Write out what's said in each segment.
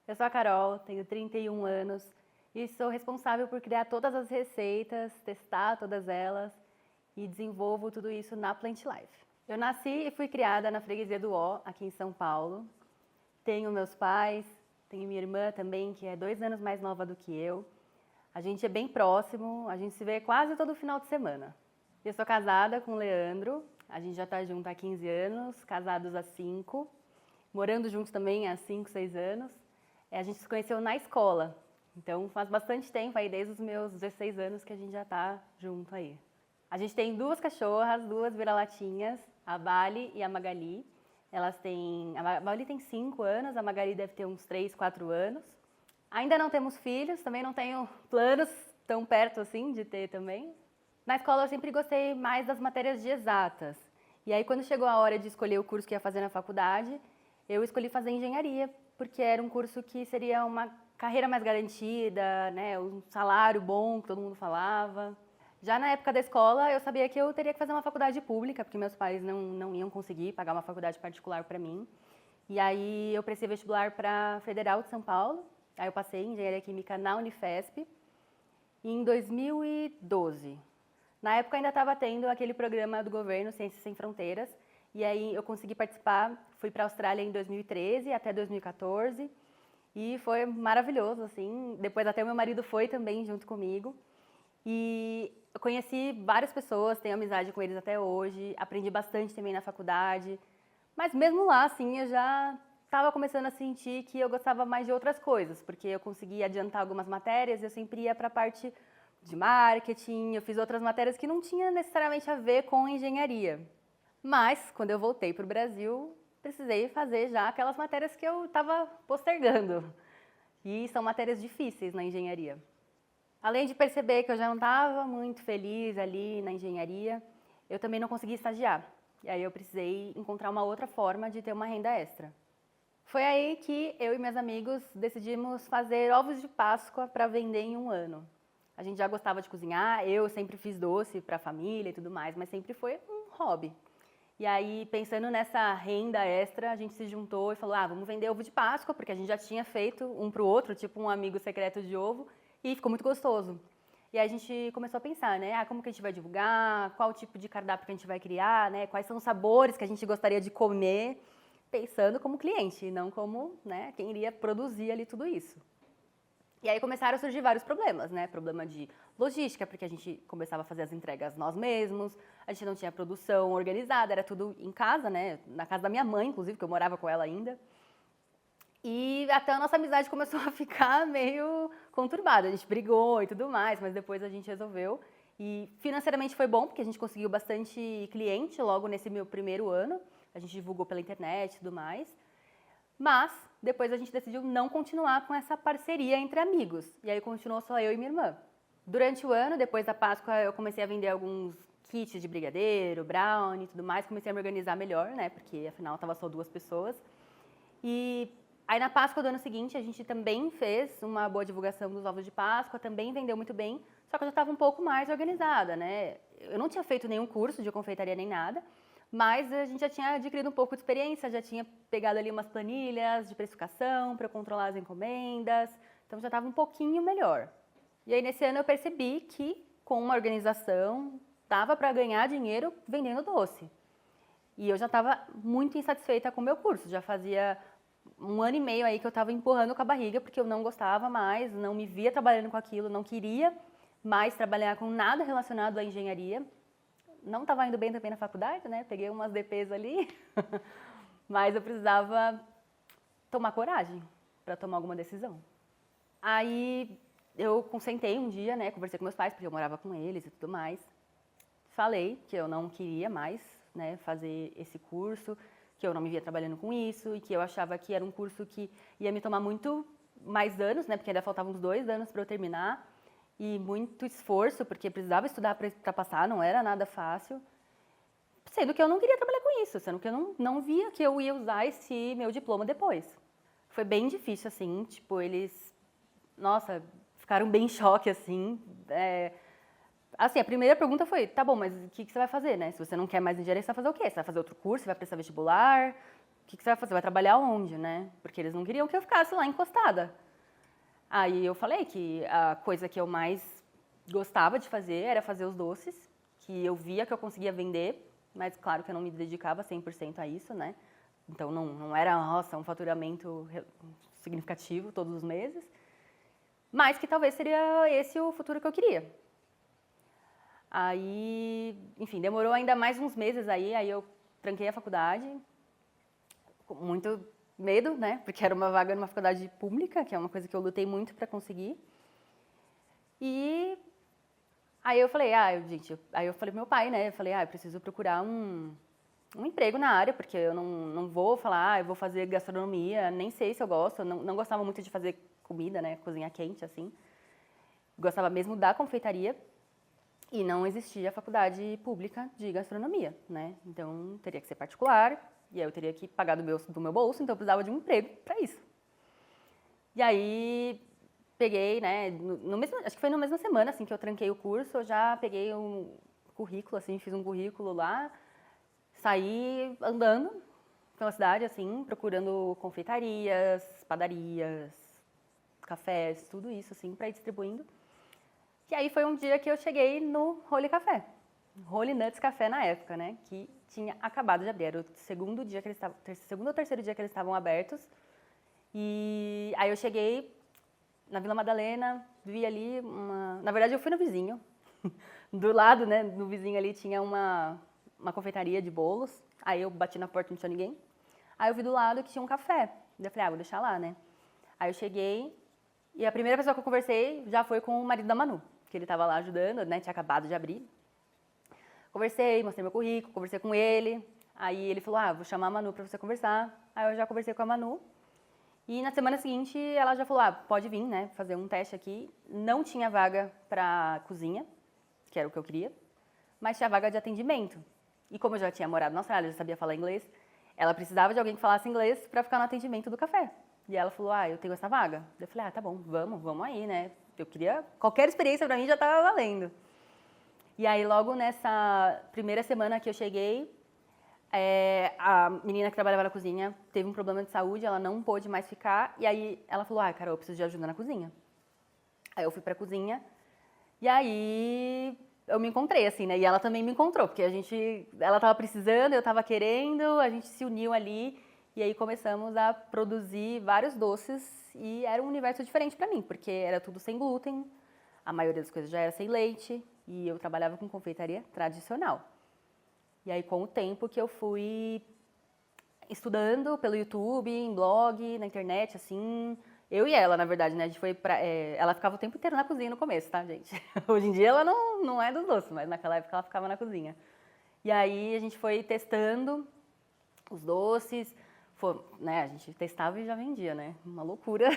Eu sou a Carol, tenho 31 anos e sou responsável por criar todas as receitas, testar todas elas e desenvolvo tudo isso na Plant Life. Eu nasci e fui criada na freguesia do Ó, aqui em São Paulo. Tenho meus pais, tenho minha irmã também, que é 2 anos mais nova do que eu. A gente é bem próximo, a gente se vê quase todo final de semana. Eu sou casada com o Leandro, a gente já está junto há 15 anos, casados há 5, morando juntos também há 5, 6 anos. A gente se conheceu na escola, então faz bastante tempo, aí desde os meus 16 anos que a gente já está junto aí. A gente tem 2 cachorras, 2 vira-latinhas, a Bali e a Magali. A Bali tem 5 anos, a Magali deve ter uns 3, 4 anos. Ainda não temos filhos, também não tenho planos tão perto assim de ter também. Na escola eu sempre gostei mais das matérias de exatas. E aí quando chegou a hora de escolher o curso que ia fazer na faculdade, eu escolhi fazer engenharia, porque era um curso que seria uma carreira mais garantida, né, um salário bom que todo mundo falava. Já na época da escola, eu sabia que eu teria que fazer uma faculdade pública, porque meus pais não iam conseguir pagar uma faculdade particular para mim. E aí eu prestei vestibular para a Federal de São Paulo. Aí eu passei em Engenharia Química na Unifesp em 2012. Na época ainda estava tendo aquele programa do governo Ciências Sem Fronteiras, e aí eu consegui participar, fui para a Austrália em 2013 até 2014, e foi maravilhoso, assim. Depois até o meu marido foi também junto comigo. E eu conheci várias pessoas, tenho amizade com eles até hoje, aprendi bastante também na faculdade. Mas mesmo lá, assim, eu já estava começando a sentir que eu gostava mais de outras coisas, porque eu consegui adiantar algumas matérias, eu sempre ia para a parte de marketing, eu fiz outras matérias que não tinha necessariamente a ver com engenharia. Mas, quando eu voltei para o Brasil, precisei fazer já aquelas matérias que eu estava postergando. E são matérias difíceis na engenharia. Além de perceber que eu já não estava muito feliz ali na engenharia, eu também não consegui estagiar. E aí eu precisei encontrar uma outra forma de ter uma renda extra. Foi aí que eu e meus amigos decidimos fazer ovos de Páscoa para vender em um ano. A gente já gostava de cozinhar, eu sempre fiz doce para a família e tudo mais, mas sempre foi um hobby. E aí, pensando nessa renda extra, a gente se juntou e falou, vamos vender ovo de Páscoa, porque a gente já tinha feito um para o outro, tipo um amigo secreto de ovo, e ficou muito gostoso. E aí a gente começou a pensar, né, como que a gente vai divulgar, qual tipo de cardápio que a gente vai criar, né, quais são os sabores que a gente gostaria de comer, pensando como cliente, não como, né, quem iria produzir ali tudo isso. E aí começaram a surgir vários problemas, né? Problema de logística, porque a gente começava a fazer as entregas nós mesmos, a gente não tinha produção organizada, era tudo em casa, né? Na casa da minha mãe, inclusive, que eu morava com ela ainda. E até a nossa amizade começou a ficar meio conturbada. A gente brigou e tudo mais, mas depois a gente resolveu. E financeiramente foi bom, porque a gente conseguiu bastante cliente logo nesse meu primeiro ano. A gente divulgou pela internet e tudo mais. Mas depois a gente decidiu não continuar com essa parceria entre amigos. E aí continuou só eu e minha irmã. Durante o ano, depois da Páscoa, eu comecei a vender alguns kits de brigadeiro, brownie e tudo mais. Comecei a me organizar melhor, né? Porque afinal estava só 2 pessoas. E aí na Páscoa do ano seguinte, a gente também fez uma boa divulgação dos ovos de Páscoa, também vendeu muito bem, só que eu já estava um pouco mais organizada, né? Eu não tinha feito nenhum curso de confeitaria nem nada, mas a gente já tinha adquirido um pouco de experiência, já tinha pegado ali umas planilhas de precificação para controlar as encomendas, então já estava um pouquinho melhor. E aí nesse ano eu percebi que com uma organização dava para ganhar dinheiro vendendo doce. E eu já estava muito insatisfeita com o meu curso, já fazia 1 ano e meio aí que eu estava empurrando com a barriga, porque eu não gostava mais, não me via trabalhando com aquilo, não queria mais trabalhar com nada relacionado à engenharia. Não estava indo bem também na faculdade, né? Peguei umas DPs ali, mas eu precisava tomar coragem para tomar alguma decisão. Aí eu sentei um dia, né? Conversei com meus pais, porque eu morava com eles e tudo mais. Falei que eu não queria mais, né, fazer esse curso, que eu não me via trabalhando com isso e que eu achava que era um curso que ia me tomar muito mais anos, né? Porque ainda faltavam uns 2 anos para eu terminar. E muito esforço, porque precisava estudar para passar, não era nada fácil. Sendo que eu não queria trabalhar com isso, sendo que eu não via que eu ia usar esse meu diploma depois. Foi bem difícil, assim, tipo, eles, nossa, ficaram bem em choque, assim. Assim, a primeira pergunta foi, tá bom, mas o que você vai fazer, né? Se você não quer mais engenharia, você vai fazer o quê? Você vai fazer outro curso, você vai prestar vestibular? que você vai fazer? Vai trabalhar onde, né? Porque eles não queriam que eu ficasse lá encostada. Aí eu falei que a coisa que eu mais gostava de fazer era fazer os doces, que eu via que eu conseguia vender, mas claro que eu não me dedicava 100% a isso, né? Então não era, nossa, um faturamento significativo todos os meses, mas que talvez seria esse o futuro que eu queria. Aí, enfim, demorou ainda mais uns meses aí eu tranquei a faculdade, com muito medo, né? Porque era uma vaga numa faculdade pública, que é uma coisa que eu lutei muito para conseguir. E aí eu falei, aí eu falei pro meu pai, né? Eu falei, eu preciso procurar um emprego na área, porque eu não vou falar, eu vou fazer gastronomia, nem sei se eu gosto, eu não gostava muito de fazer comida, né? Cozinhar quente, assim. Gostava mesmo da confeitaria. E não existia faculdade pública de gastronomia, né? Então, teria que ser particular, e aí eu teria que pagar do meu bolso, então eu precisava de um emprego para isso. E aí, peguei, né, acho que foi na mesma semana, assim, que eu tranquei o curso, eu já peguei um currículo, assim, fiz um currículo lá, saí andando pela cidade, assim, procurando confeitarias, padarias, cafés, tudo isso, assim, para ir distribuindo. E aí foi um dia que eu cheguei no Holy Café, Holy Nuts Café na época, né? Que tinha acabado de abrir, era o segundo dia que eles estavam, segundo ou terceiro dia que eles estavam abertos. E aí eu cheguei na Vila Madalena, vi ali na verdade eu fui no vizinho, do lado, né? No vizinho ali tinha uma confeitaria de bolos. Aí eu bati na porta, não tinha ninguém. Aí eu vi do lado que tinha um café. Eu falei, vou deixar lá, né? Aí eu cheguei e a primeira pessoa que eu conversei já foi com o marido da Manu, que ele estava lá ajudando, né? Tinha acabado de abrir. Conversei, mostrei meu currículo, conversei com ele. Aí ele falou, vou chamar a Manu para você conversar. Aí eu já conversei com a Manu. E na semana seguinte ela já falou, pode vir, né? Fazer um teste aqui. Não tinha vaga para cozinha, que era o que eu queria, mas tinha vaga de atendimento. E como eu já tinha morado na Austrália, já sabia falar inglês, ela precisava de alguém que falasse inglês para ficar no atendimento do café. E ela falou, eu tenho essa vaga. Eu falei, tá bom, vamos aí, né? Eu queria, qualquer experiência para mim já estava valendo. E aí, logo nessa primeira semana que eu cheguei, a menina que trabalhava na cozinha teve um problema de saúde, ela não pôde mais ficar. E aí, ela falou, Carol, eu preciso de ajuda na cozinha. Aí eu fui pra cozinha e aí eu me encontrei, assim, né? E ela também me encontrou, porque ela estava precisando, eu estava querendo, a gente se uniu ali. E aí começamos a produzir vários doces e era um universo diferente para mim, porque era tudo sem glúten, a maioria das coisas já era sem leite e eu trabalhava com confeitaria tradicional. E aí com o tempo que eu fui estudando pelo YouTube, em blog, na internet, assim, eu e ela, na verdade, né? A gente foi ela ficava o tempo inteiro na cozinha no começo, tá, gente? Hoje em dia ela não é dos doces, mas naquela época ela ficava na cozinha. E aí a gente foi testando os doces, né, a gente testava e já vendia, né? Uma loucura.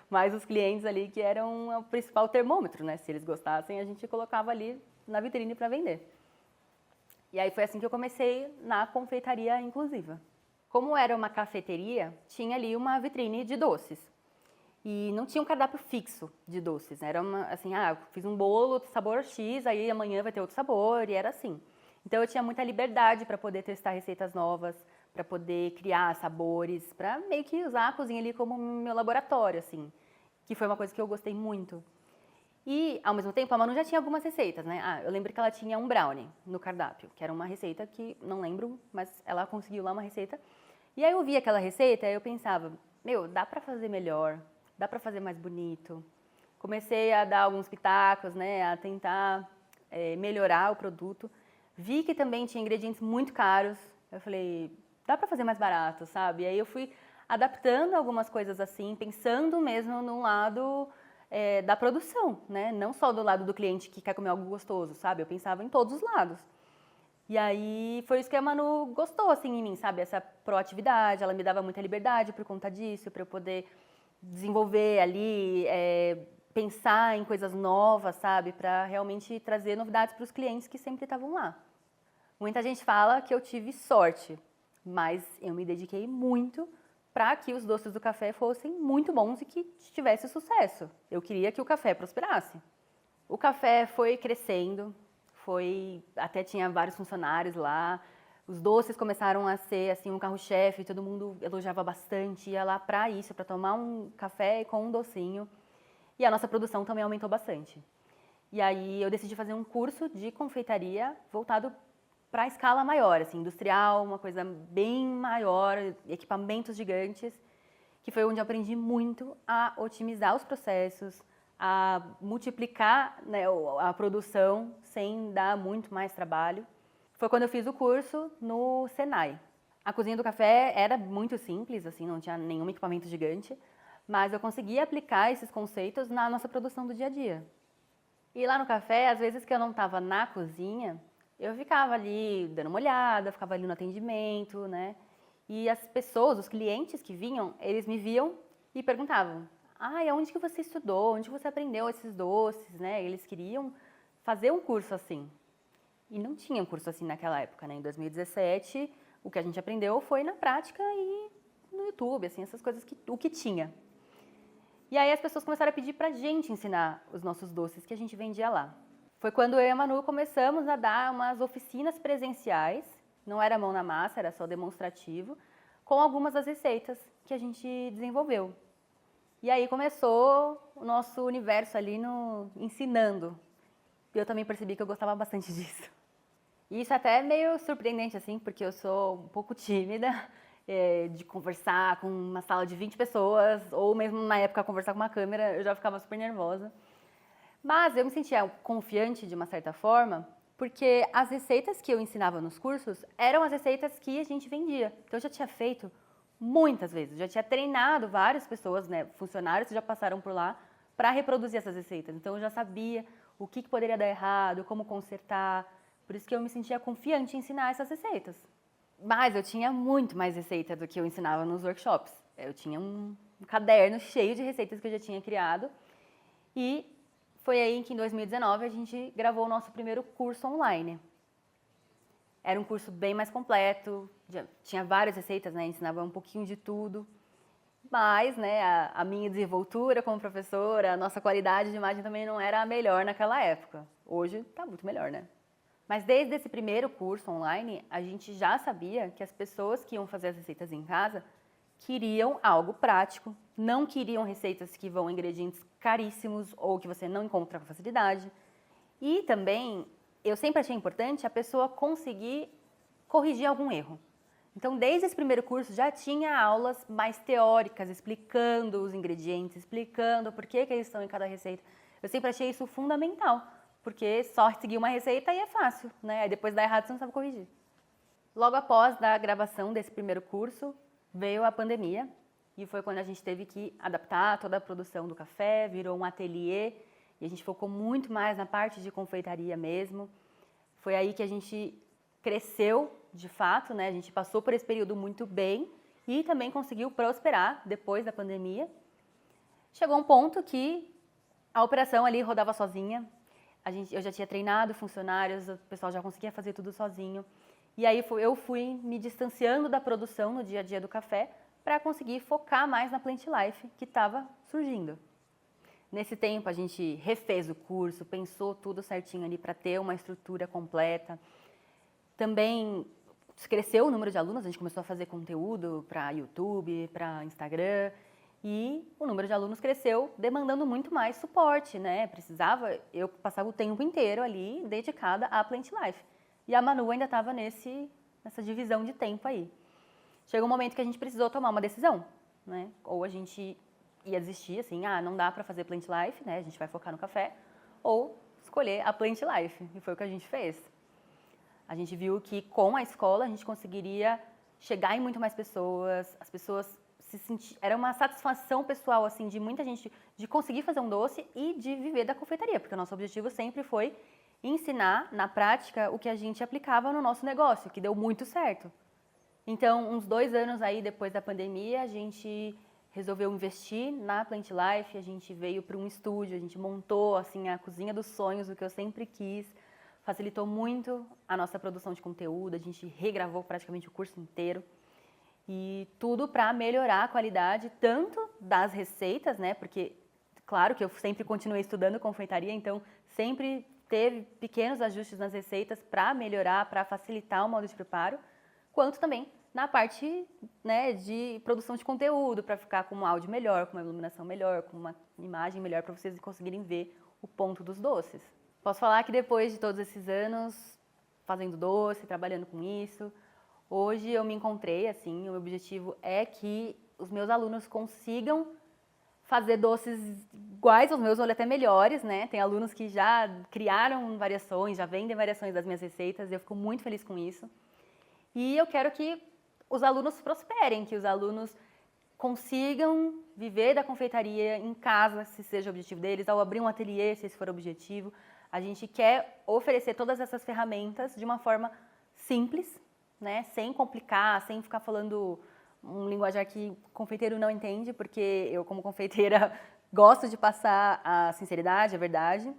Mas os clientes ali que eram o principal termômetro, né? Se eles gostassem, a gente colocava ali na vitrine para vender. E aí foi assim que eu comecei na confeitaria inclusiva. Como era uma cafeteria, tinha ali uma vitrine de doces. E não tinha um cardápio fixo de doces, né? Era assim, eu fiz um bolo sabor X, aí amanhã vai ter outro sabor, e era assim. Então eu tinha muita liberdade para poder testar receitas novas, para poder criar sabores, para meio que usar a cozinha ali como meu laboratório, assim, que foi uma coisa que eu gostei muito. E, ao mesmo tempo, a Manu já tinha algumas receitas, né? Eu lembro que ela tinha um brownie no cardápio, que era uma receita que, não lembro, mas ela conseguiu lá uma receita. E aí eu via aquela receita e eu pensava, dá para fazer melhor, dá para fazer mais bonito. Comecei a dar alguns pitacos, né? A tentar melhorar o produto. Vi que também tinha ingredientes muito caros. Eu falei, dá para fazer mais barato, sabe? E aí eu fui adaptando algumas coisas assim, pensando mesmo no lado da produção, né? Não só do lado do cliente que quer comer algo gostoso, sabe? Eu pensava em todos os lados. E aí foi isso que a Manu gostou, assim, em mim, sabe? Essa proatividade, ela me dava muita liberdade por conta disso, para eu poder desenvolver ali, pensar em coisas novas, sabe? Para realmente trazer novidades para os clientes que sempre estavam lá. Muita gente fala que eu tive sorte, mas eu me dediquei muito para que os doces do café fossem muito bons e que tivesse sucesso. Eu queria que o café prosperasse. O café foi crescendo, até tinha vários funcionários lá, Os doces começaram a ser assim um carro-chefe, todo mundo elogiava bastante, ia lá para isso, para tomar um café com um docinho. E a nossa produção também aumentou bastante. E aí eu decidi fazer um curso de confeitaria voltado para a escala maior, assim, industrial, uma coisa bem maior, equipamentos gigantes, que foi onde eu aprendi muito a otimizar os processos, a multiplicar, né, a produção sem dar muito mais trabalho. Foi quando eu fiz o curso no Senai. A cozinha do café era muito simples, assim, não tinha nenhum equipamento gigante, mas eu conseguia aplicar esses conceitos na nossa produção do dia a dia. E lá no café, às vezes que eu não estava na cozinha, eu ficava ali dando uma olhada, ficava ali no atendimento, né? E as pessoas, os clientes que vinham, eles me viam e perguntavam: "Ai, aonde que você estudou? Onde você aprendeu esses doces?", né? Eles queriam fazer um curso assim. E não tinha um curso assim naquela época, né? Em 2017, o que a gente aprendeu foi na prática e no YouTube, assim, essas coisas o que tinha. E aí as pessoas começaram a pedir pra gente ensinar os nossos doces que a gente vendia lá. Foi quando eu e a Manu começamos a dar umas oficinas presenciais, não era mão na massa, era só demonstrativo, com algumas das receitas que a gente desenvolveu. E aí começou o nosso universo ali no ensinando. E eu também percebi que eu gostava bastante disso. E isso até é meio surpreendente, assim, porque eu sou um pouco tímida, de conversar com uma sala de 20 pessoas, ou mesmo na época conversar com uma câmera, eu já ficava super nervosa. Mas eu me sentia confiante de uma certa forma, porque as receitas que eu ensinava nos cursos eram as receitas que a gente vendia. Então eu já tinha feito muitas vezes, já tinha treinado várias pessoas, né, funcionários que já passaram por lá, para reproduzir essas receitas. Então eu já sabia o que poderia dar errado, como consertar. Por isso que eu me sentia confiante em ensinar essas receitas. Mas eu tinha muito mais receita do que eu ensinava nos workshops. Eu tinha um caderno cheio de receitas que eu já tinha criado. E foi aí que em 2019 a gente gravou o nosso primeiro curso online. Era um curso bem mais completo, tinha várias receitas, né? Ensinava um pouquinho de tudo. Mas, né, a minha desenvoltura como professora, a nossa qualidade de imagem também não era a melhor naquela época. Hoje está muito melhor, né? Mas desde esse primeiro curso online, a gente já sabia que as pessoas que iam fazer as receitas em casa queriam algo prático, não queriam receitas que vão ingredientes caríssimos ou que você não encontra com facilidade. E também, eu sempre achei importante a pessoa conseguir corrigir algum erro. Então, desde esse primeiro curso, já tinha aulas mais teóricas, explicando os ingredientes, explicando por que eles estão em cada receita. Eu sempre achei isso fundamental, porque só seguir uma receita aí é fácil, né? Aí depois dá errado, você não sabe corrigir. Logo após a gravação desse primeiro curso, veio a pandemia e foi quando a gente teve que adaptar toda a produção do café, virou um ateliê e a gente focou muito mais na parte de confeitaria mesmo. Foi aí que a gente cresceu de fato, né? A gente passou por esse período muito bem e também conseguiu prosperar depois da pandemia. Chegou um ponto que a operação ali rodava sozinha. Eu já tinha treinado funcionários, o pessoal já conseguia fazer tudo sozinho. E aí eu fui me distanciando da produção no dia a dia do café para conseguir focar mais na Plant Life que estava surgindo. Nesse tempo a gente refez o curso, pensou tudo certinho ali para ter uma estrutura completa. Também cresceu o número de alunos, a gente começou a fazer conteúdo para YouTube, para Instagram, e o número de alunos cresceu, demandando muito mais suporte, né? Eu passava o tempo inteiro ali dedicada à Plant Life. E a Manu ainda estava nessa divisão de tempo aí. Chegou um momento que a gente precisou tomar uma decisão, né? Ou a gente ia desistir, assim, não dá para fazer Plant Life, né? A gente vai focar no café, ou escolher a Plant Life, e foi o que a gente fez. A gente viu que com a escola a gente conseguiria chegar em muito mais pessoas, as pessoas era uma satisfação pessoal, assim, de muita gente, de conseguir fazer um doce e de viver da confeitaria, porque o nosso objetivo sempre foi ensinar, na prática, o que a gente aplicava no nosso negócio, que deu muito certo. Então, uns 2 anos aí depois da pandemia, a gente resolveu investir na Plant Life, a gente veio para um estúdio, a gente montou, assim, a cozinha dos sonhos, o que eu sempre quis, facilitou muito a nossa produção de conteúdo, a gente regravou praticamente o curso inteiro. E tudo para melhorar a qualidade tanto das receitas, né? Porque, claro que eu sempre continuei estudando confeitaria, então sempre teve pequenos ajustes nas receitas para melhorar, para facilitar o modo de preparo, quanto também na parte, né, de produção de conteúdo, para ficar com um áudio melhor, com uma iluminação melhor, com uma imagem melhor, para vocês conseguirem ver o ponto dos doces. Posso falar que depois de todos esses anos fazendo doce, trabalhando com isso, hoje eu me encontrei, assim, o meu objetivo é que os meus alunos consigam fazer doces iguais aos meus, ou até melhores, né? Tem alunos que já criaram variações, já vendem variações das minhas receitas, e eu fico muito feliz com isso. E eu quero que os alunos prosperem, que os alunos consigam viver da confeitaria em casa, se seja o objetivo deles, ao abrir um ateliê, se esse for o objetivo. A gente quer oferecer todas essas ferramentas de uma forma simples, né? Sem complicar, sem ficar falando um linguajar que o confeiteiro não entende, porque eu, como confeiteira, gosto de passar a sinceridade, a verdade.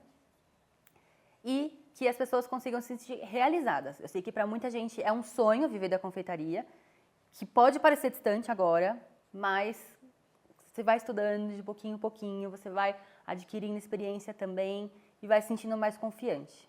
E que as pessoas consigam se sentir realizadas. Eu sei que para muita gente é um sonho viver da confeitaria, que pode parecer distante agora, mas você vai estudando de pouquinho em pouquinho, você vai adquirindo experiência também e vai se sentindo mais confiante.